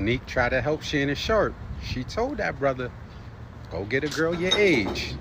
Monique tried to help Shannon Sharpe. She told that brother, go get a girl your age.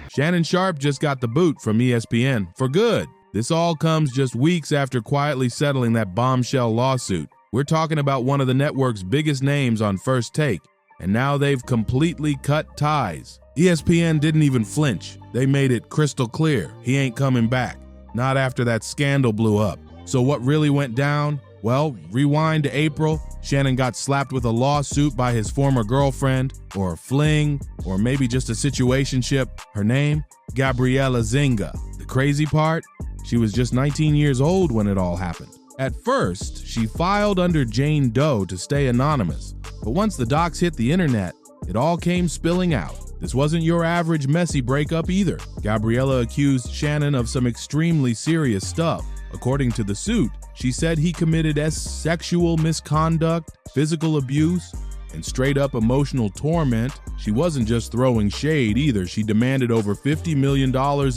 Shannon Sharpe just got the boot from ESPN for good. This all comes just weeks after quietly settling that bombshell lawsuit. We're talking about one of the network's biggest names on First Take, and now they've completely cut ties. ESPN didn't even flinch. They made it crystal clear he ain't coming back, not after that scandal blew up. So what really went down? Well, rewind to April. Shannon got slapped with a lawsuit by his former girlfriend, or a fling, or maybe just a situationship. Her name? Gabriella Zinga. The crazy part? She was just 19 years old when it all happened. At first, she filed under Jane Doe to stay anonymous. But once the docs hit the internet, it all came spilling out. This wasn't your average messy breakup either. Gabriella accused Shannon of some extremely serious stuff. According to the suit, she said he committed sexual misconduct, physical abuse, and straight-up emotional torment. She wasn't just throwing shade either. She demanded over $50 million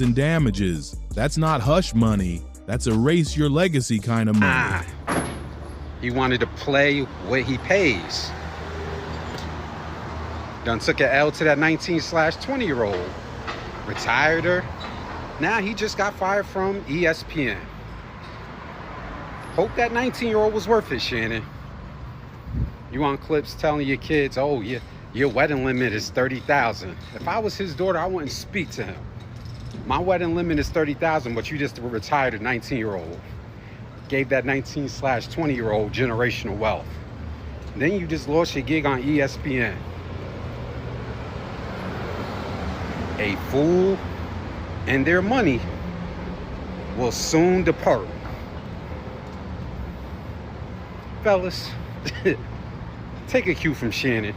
in damages. That's not hush money. That's erase your legacy kind of money. He wanted to play what he pays. Done took an L to that 19/20-year-old. Retired her. Now he just got fired from ESPN. Hope that 19-year-old was worth it, Shannon. You on clips telling your kids, oh, your wedding limit is $30,000. If I was his daughter, I wouldn't speak to him. My wedding limit is $30,000, but you just retired a 19-year-old. Gave that 19/20-year-old generational wealth. And then you just lost your gig on ESPN. A fool and their money will soon depart. Fellas, take a cue from Shannon.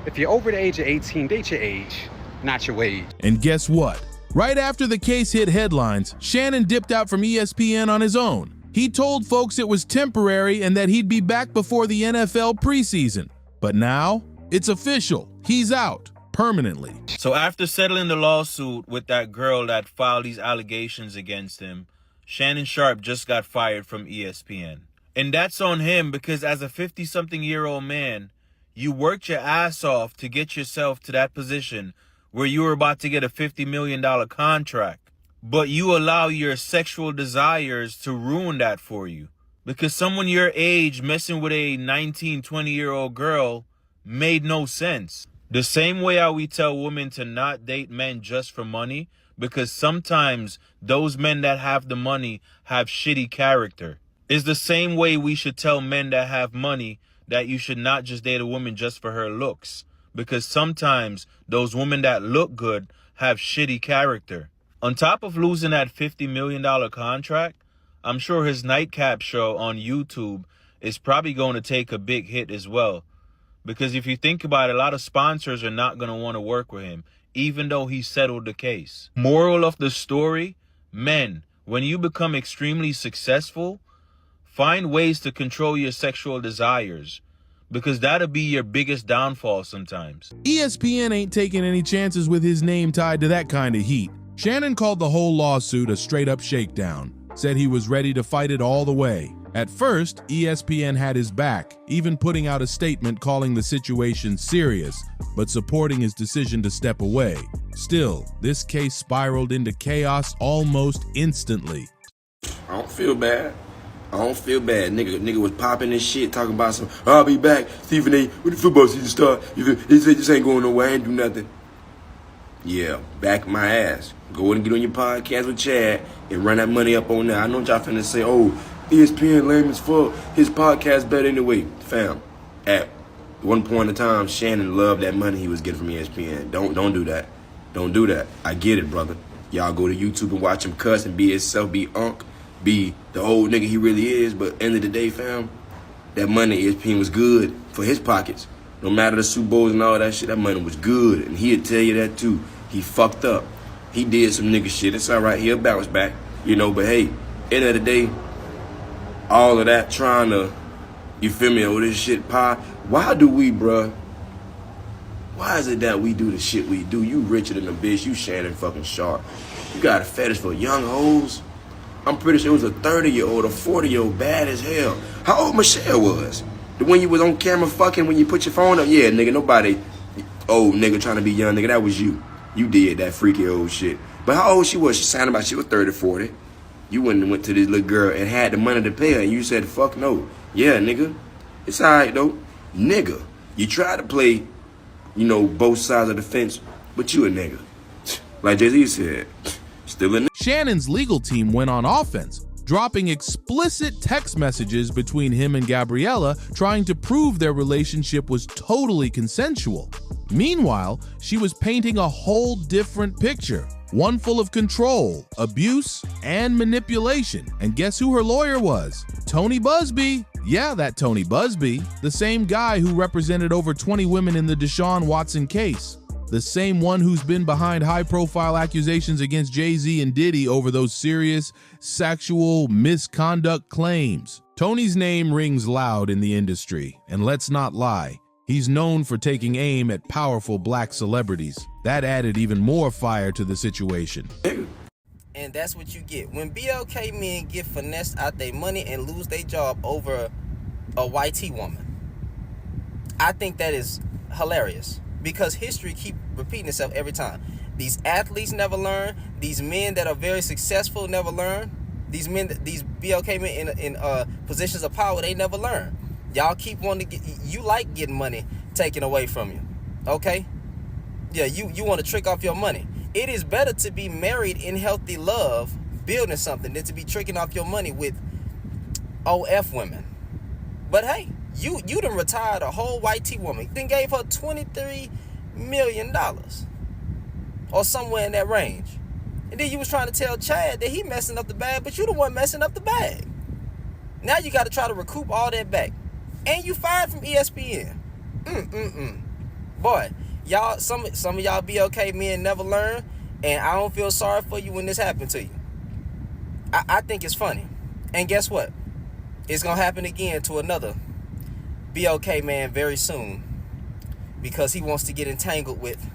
If you're over the age of 18, date your age, not your wage. And guess what? Right after the case hit headlines, Shannon dipped out from ESPN on his own. He told folks it was temporary and that he'd be back before the NFL preseason. But now, it's official. He's out permanently. So after settling the lawsuit with that girl that filed these allegations against him, Shannon Sharpe just got fired from ESPN. And that's on him because as a 50-something-year-old man, you worked your ass off to get yourself to that position where you were about to get a $50 million contract. But you allow your sexual desires to ruin that for you. Because someone your age messing with a 19, 20-year-old girl made no sense. The same way how we tell women to not date men just for money, because sometimes those men that have the money have shitty character. It's the same way we should tell men that have money that you should not just date a woman just for her looks. Because sometimes those women that look good have shitty character. On top of losing that $50 million contract, I'm sure his nightcap show on YouTube is probably going to take a big hit as well. Because if you think about it, a lot of sponsors are not going to want to work with him, even though he settled the case. Moral of the story, men, when you become extremely successful, find ways to control your sexual desires, because that'll be your biggest downfall sometimes. ESPN ain't taking any chances with his name tied to that kind of heat. Shannon called the whole lawsuit a straight-up shakedown, said he was ready to fight it all the way. At first, ESPN had his back, even putting out a statement calling the situation serious, but supporting his decision to step away. Still, this case spiraled into chaos almost instantly. I don't feel bad. Nigga was popping this shit, talking about some, I'll be back, Stephen A, when the football season start. He said this ain't going nowhere, I ain't do nothing. Yeah, back my ass. Go and get on your podcast with Chad and run that money up on there. I know y'all finna say, oh, ESPN lame as fuck. His podcast better anyway. Fam, at one point in time, Shannon loved that money he was getting from ESPN. Don't do that. Don't do that. I get it, brother. Y'all go to YouTube and watch him cuss and be himself, be unk, be the old nigga he really is. But end of the day, fam, that money ESPN was good for his pockets. No matter the Super Bowls and all that shit, that money was good. And he'd tell you that too. He fucked up. He did some nigga shit. It's all right. He'll bounce back. You know, but hey, end of the day, all of that trying to, you feel me, oh, this shit pie. Why do we, bruh? Why is it that we do the shit we do? You richer than a bitch. You Shannon fucking Sharpe. You got a fetish for young hoes. I'm pretty sure it was a 30-year-old, a 40-year-old, bad as hell. How old Michelle was? The one you was on camera fucking when you put your phone up? Yeah, nigga, nobody old nigga trying to be young, nigga. That was you. You did that freaky old shit. But how old she was? She sounded about she was 30, 40. You went to this little girl and had the money to pay her, and you said, fuck no. Yeah, nigga. It's alright, though. Nigga. You try to play, you know, both sides of the fence, but you a nigga. Like Jay-Z said, still a nigga. Shannon's legal team went on offense, dropping explicit text messages between him and Gabriella, trying to prove their relationship was totally consensual. Meanwhile, she was painting a whole different picture, one full of control, abuse, and manipulation. And guess who her lawyer was? Tony Busby. Yeah, that Tony Busby, the same guy who represented over 20 women in the Deshaun Watson case. The same one who's been behind high-profile accusations against Jay-Z and Diddy over those serious sexual misconduct claims. Tony's name rings loud in the industry, and let's not lie, he's known for taking aim at powerful black celebrities. That added even more fire to the situation. And that's what you get. When BLK men get finessed out their money and lose their job over a YT woman, I think that is hilarious. Because history keep repeating itself every time. These athletes never learn. These men that are very successful never learn. These BLK men in positions of power, they never learn. Y'all keep wanting to get, you like getting money taken away from you, okay? Yeah, you want to trick off your money. It is better to be married in healthy love, building something, than to be tricking off your money with OF women. But hey, you done retired a whole YT woman, then gave her $23 million or somewhere in that range. And then you was trying to tell Chad that he messing up the bag, but you the one messing up the bag. Now you got to try to recoup all that back. And you fired from ESPN. Boy, y'all, some of y'all BLK men never learn, and I don't feel sorry for you when this happened to you. I think it's funny. And guess what? It's going to happen again to another BLK man very soon, because he wants to get entangled with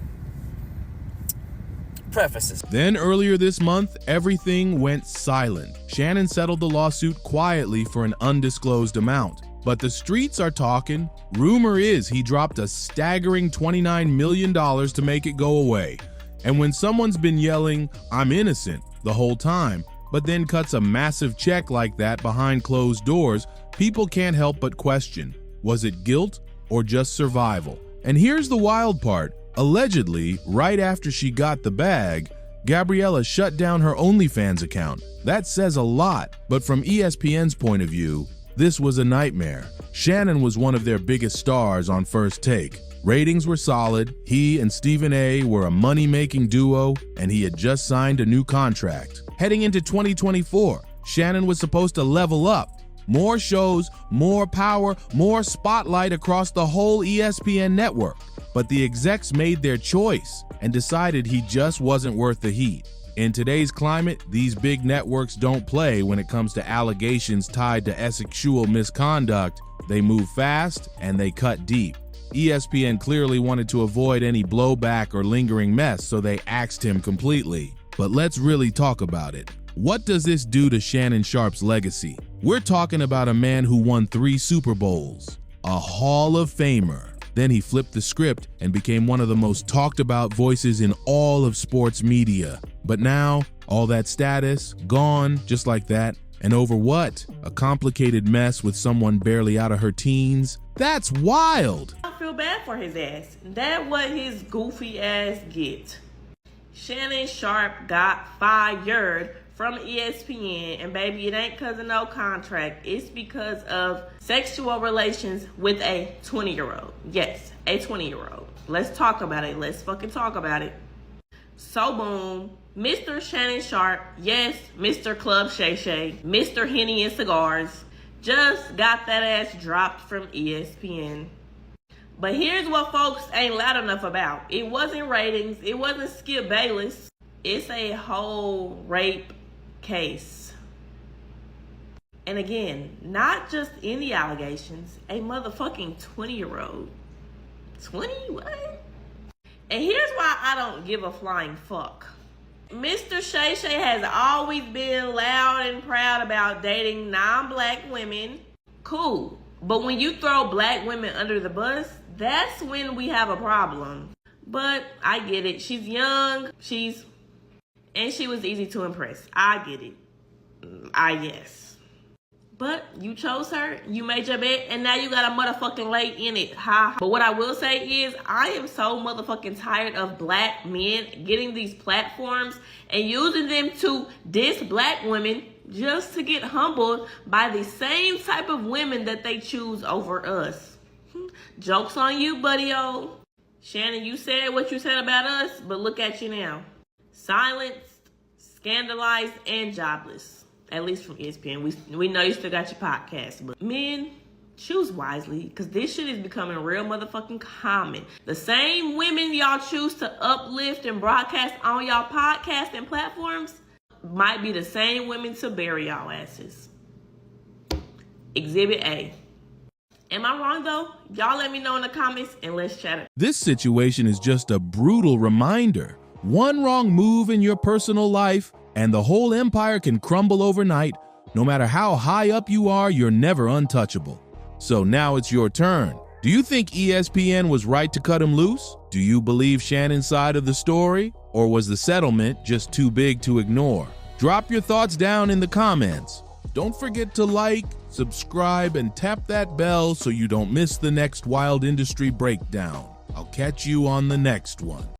preferences. Then earlier this month, everything went silent. Shannon settled the lawsuit quietly for an undisclosed amount. But the streets are talking. Rumor is he dropped a staggering $29 million to make it go away. And when someone's been yelling, "I'm innocent," the whole time, but then cuts a massive check like that behind closed doors, people can't help but question, was it guilt or just survival? And here's the wild part. Allegedly, right after she got the bag, Gabriella shut down her OnlyFans account. That says a lot, but from ESPN's point of view, this was a nightmare. Shannon was one of their biggest stars on First Take. Ratings were solid, he and Stephen A. were a money-making duo, and he had just signed a new contract. Heading into 2024, Shannon was supposed to level up. More shows, more power, more spotlight across the whole ESPN network. But the execs made their choice and decided he just wasn't worth the heat. In today's climate, these big networks don't play when it comes to allegations tied to sexual misconduct. They move fast and they cut deep. ESPN clearly wanted to avoid any blowback or lingering mess, so they axed him completely. But let's really talk about it. What does this do to Shannon Sharpe's legacy? We're talking about a man who won 3 Super Bowls, a Hall of Famer. Then he flipped the script and became one of the most talked about voices in all of sports media. But now, all that status, gone just like that. And over what? A complicated mess with someone barely out of her teens? That's wild! I feel bad for his ass. That what his goofy ass get. Shannon Sharpe got fired from ESPN, and baby, it ain't because of no contract. It's because of sexual relations with a 20-year-old. Yes, a 20-year-old. Let's talk about it. Let's fucking talk about it. So boom, Mr. Shannon Sharpe, yes, Mr. Club Shay Shay, Mr. Henny and Cigars, just got that ass dropped from ESPN. But here's what folks ain't loud enough about. It wasn't ratings. It wasn't Skip Bayless. It's a whole rape case. And again, not just any allegations, a motherfucking 20-year-old. 20? What? And here's why I don't give a flying fuck. Mr. Shay Shay has always been loud and proud about dating non-black women. Cool. But when you throw black women under the bus, that's when we have a problem. But I get it. She's young. And she was easy to impress. I get it. Yes. But you chose her, you made your bet, and now you got a motherfucking lay in it. Ha. But what I will say is, I am so motherfucking tired of black men getting these platforms and using them to diss black women just to get humbled by the same type of women that they choose over us. Joke's on you, buddy-o. Shannon, you said what you said about us, but look at you now. Silenced, scandalized, and jobless. At least from ESPN. We know you still got your podcast, but men, choose wisely, because this shit is becoming real motherfucking common. The same women y'all choose to uplift and broadcast on y'all podcast and platforms might be the same women to bury y'all asses. Exhibit A. Am I wrong though? Y'all let me know in the comments and let's chat it. This situation is just a brutal reminder. One wrong move in your personal life and the whole empire can crumble overnight. No matter how high up you are, you're never untouchable. So now it's your turn. Do you think ESPN was right to cut him loose? Do you believe Shannon's side of the story? Or was the settlement just too big to ignore? Drop your thoughts down in the comments. Don't forget to like, subscribe, and tap that bell so you don't miss the next wild industry breakdown. I'll catch you on the next one.